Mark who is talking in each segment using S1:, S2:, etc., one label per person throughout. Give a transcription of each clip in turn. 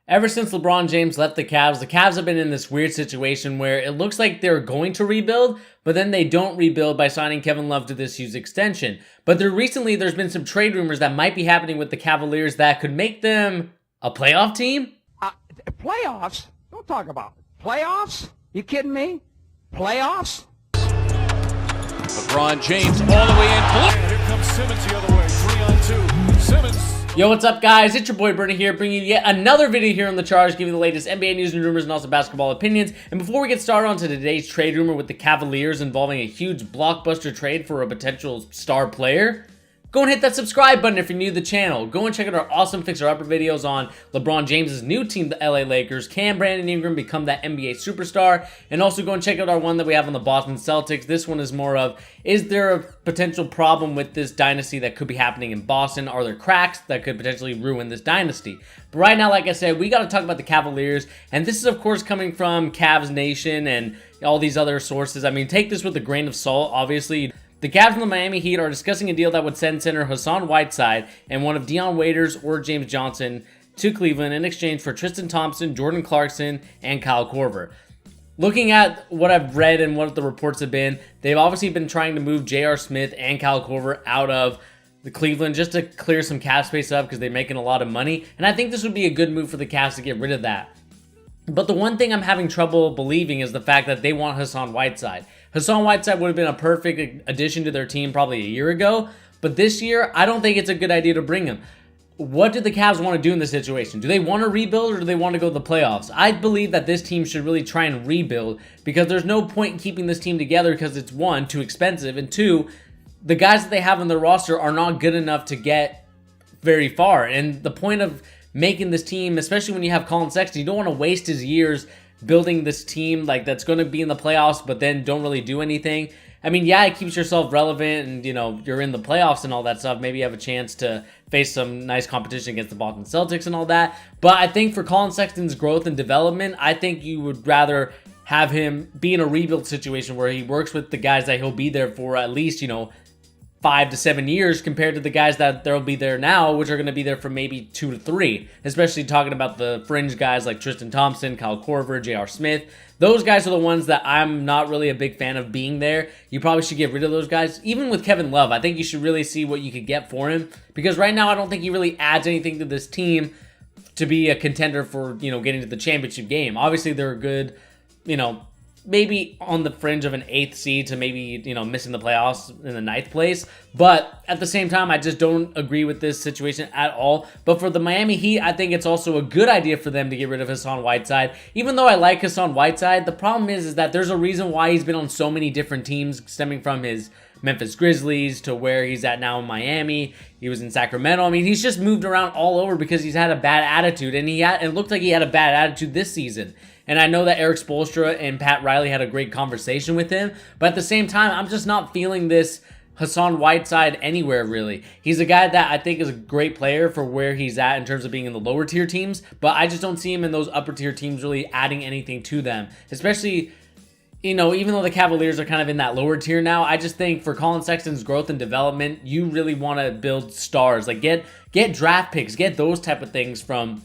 S1: Ever since LeBron James left the Cavs have been in this weird situation where it looks like they're going to rebuild, but then they don't rebuild by signing Kevin Love to this huge extension. But there's been some trade rumors that might be happening with the Cavaliers that could make them a playoff team.
S2: Playoffs? Don't talk about it. Playoffs? You kidding me? Playoffs?
S3: LeBron James all the way in.
S4: Here comes Simmons the other way. 3-on-2. Simmons.
S1: Yo, what's up, guys? It's your boy Bernie here, bringing you yet another video here on The Charge, giving you the latest NBA news and rumors and also basketball opinions. And before we get started on to today's trade rumor with the Cavaliers involving a huge blockbuster trade for a potential star player, go and hit that subscribe button if you're new to the channel. Go and check out our awesome fixer-upper videos on LeBron James' new team, the LA Lakers. Can Brandon Ingram become that NBA superstar? And also go and check out our one that we have on the Boston Celtics. This one is more of, is there a potential problem with this dynasty that could be happening in Boston? Are there cracks that could potentially ruin this dynasty? But right now, like I said, we got to talk about the Cavaliers. And this is, of course, coming from Cavs Nation and all these other sources. I mean, take this with a grain of salt, obviously. The Cavs and the Miami Heat are discussing a deal that would send center Hassan Whiteside and one of Dion Waiters or James Johnson to Cleveland in exchange for Tristan Thompson, Jordan Clarkson, and Kyle Korver. Looking at what I've read and what the reports have been, they've obviously been trying to move J.R. Smith and Kyle Korver out of the Cleveland just to clear some cap space up because they're making a lot of money. And I think this would be a good move for the Cavs to get rid of that. But the one thing I'm having trouble believing is the fact that they want Hassan Whiteside. Hassan Whiteside would have been a perfect addition to their team probably a year ago, but this year, I don't think it's a good idea to bring him. What do the Cavs want to do in this situation? Do they want to rebuild or do they want to go to the playoffs? I believe that this team should really try and rebuild because there's no point in keeping this team together because it's one, too expensive, and two, the guys that they have on their roster are not good enough to get very far. And the point of making this team, especially when you have Colin Sexton, you don't want to waste his years building this team like that's going to be in the playoffs but then don't really do anything. I mean, yeah, it keeps yourself relevant and, you know, you're in the playoffs and all that stuff. Maybe you have a chance to face some nice competition against the Boston Celtics and all that. But I think for Colin Sexton's growth and development, I think you would rather have him be in a rebuild situation where he works with the guys that he'll be there for at least, 5 to 7 years compared to the guys that they'll be there now, which are going to be there for maybe 2 to 3, especially talking about the fringe guys like Tristan Thompson, Kyle Korver, J.R. Smith. Those guys are the ones that I'm not really a big fan of being there. You probably should get rid of those guys. Even with Kevin Love, I think you should really see what you could get for him because right now I don't think he really adds anything to this team to be a contender for, getting to the championship game. Obviously, they're a good, maybe on the fringe of an 8th seed to maybe, missing the playoffs in the 9th place. But at the same time, I just don't agree with this situation at all. But for the Miami Heat, I think it's also a good idea for them to get rid of Hassan Whiteside. Even though I like Hassan Whiteside, the problem is that there's a reason why he's been on so many different teams stemming from his Memphis Grizzlies to where he's at now in Miami. He was in Sacramento. I mean, he's just moved around all over because he's had a bad attitude. And it looked like he had a bad attitude this season. And I know that Eric Spoelstra and Pat Riley had a great conversation with him. But at the same time, I'm just not feeling this Hassan Whiteside anywhere, really. He's a guy that I think is a great player for where he's at in terms of being in the lower tier teams. But I just don't see him in those upper tier teams really adding anything to them. Especially, even though the Cavaliers are kind of in that lower tier now, I just think for Colin Sexton's growth and development, you really want to build stars. Like get draft picks, get those type of things from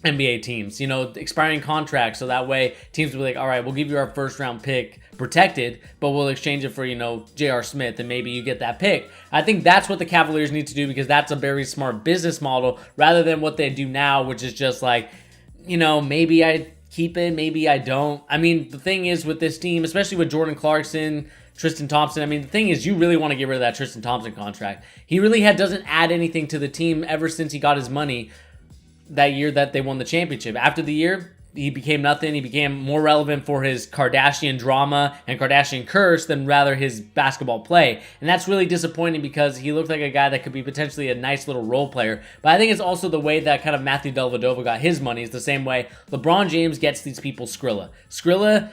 S1: NBA teams, expiring contracts, so that way teams will be like, all right, we'll give you our first round pick protected, but we'll exchange it for, J.R. Smith, and maybe you get that pick. I think that's what the Cavaliers need to do because that's a very smart business model rather than what they do now, which is just like, maybe I keep it, maybe I don't. I mean, the thing is with this team, especially with Jordan Clarkson, Tristan Thompson, the thing is you really want to get rid of that Tristan Thompson contract. He really doesn't add anything to the team ever since he got his money that year that they won the championship. After the year, he became nothing. He became more relevant for his Kardashian drama and Kardashian curse than rather his basketball play. And that's really disappointing because he looked like a guy that could be potentially a nice little role player. But I think it's also the way that kind of Matthew Dellavedova got his money is the same way LeBron James gets these people Skrilla. Skrilla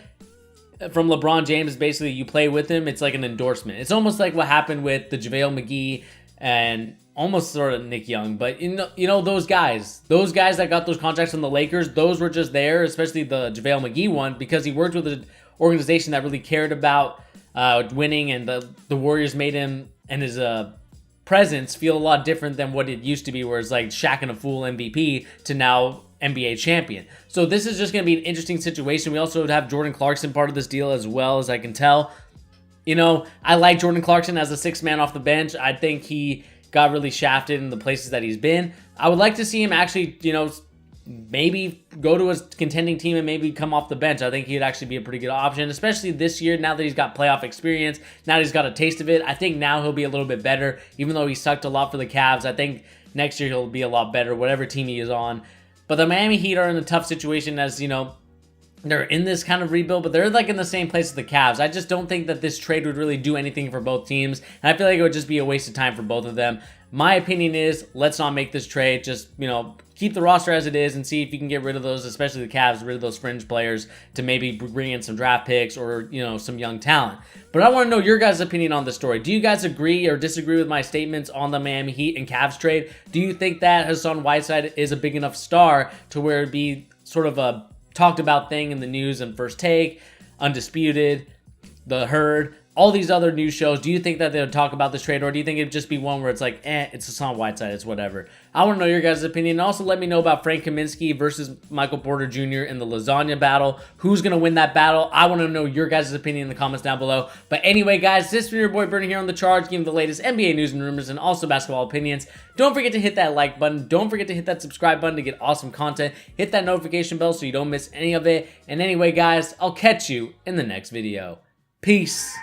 S1: from LeBron James, basically you play with him, it's like an endorsement. It's almost like what happened with the JaVale McGee and almost sort of Nick Young, but those guys that got those contracts from the Lakers, those were just there, especially the JaVale McGee one, because he worked with an organization that really cared about winning, and the Warriors made him and his presence feel a lot different than what it used to be, where it's like Shaq and a Fool MVP to now NBA champion. So this is just going to be an interesting situation. We also would have Jordan Clarkson part of this deal as well, as I can tell. You know, I like Jordan Clarkson as a sixth man off the bench. I think he got really shafted in the places that he's been. I would like to see him actually, you know, maybe go to a contending team and maybe come off the bench. I think he'd actually be a pretty good option, especially this year, now that he's got playoff experience, now that he's got a taste of it. I think now he'll be a little bit better, even though he sucked a lot for the Cavs. I think next year he'll be a lot better, whatever team he is on. But the Miami Heat are in a tough situation, as, you know, they're in this kind of rebuild, but they're like in the same place as the Cavs. I just don't think that this trade would really do anything for both teams, and I feel like it would just be a waste of time for both of them. My opinion is, let's not make this trade. Just, you know, keep the roster as it is and see if you can get rid of those, especially the Cavs, rid of those fringe players to maybe bring in some draft picks or, you know, some young talent. But I want to know your guys' opinion on this story. Do you guys agree or disagree with my statements on the Miami Heat and Cavs trade? Do you think that Hassan Whiteside is a big enough star to where it'd be sort of a talked about thing in the news and First Take, Undisputed, The Herd, all these other news shows? Do you think that they would talk about this trade, or do you think it'd just be one where it's like, it's Hassan Whiteside, it's whatever? I want to know your guys' opinion. And also let me know about Frank Kaminsky versus Michael Porter Jr. in the lasagna battle. Who's going to win that battle? I want to know your guys' opinion in the comments down below. But anyway, guys, this is your boy Bernie here on The Charge, giving the latest NBA news and rumors and also basketball opinions. Don't forget to hit that like button. Don't forget to hit that subscribe button to get awesome content. Hit that notification bell so you don't miss any of it. And anyway, guys, I'll catch you in the next video. Peace.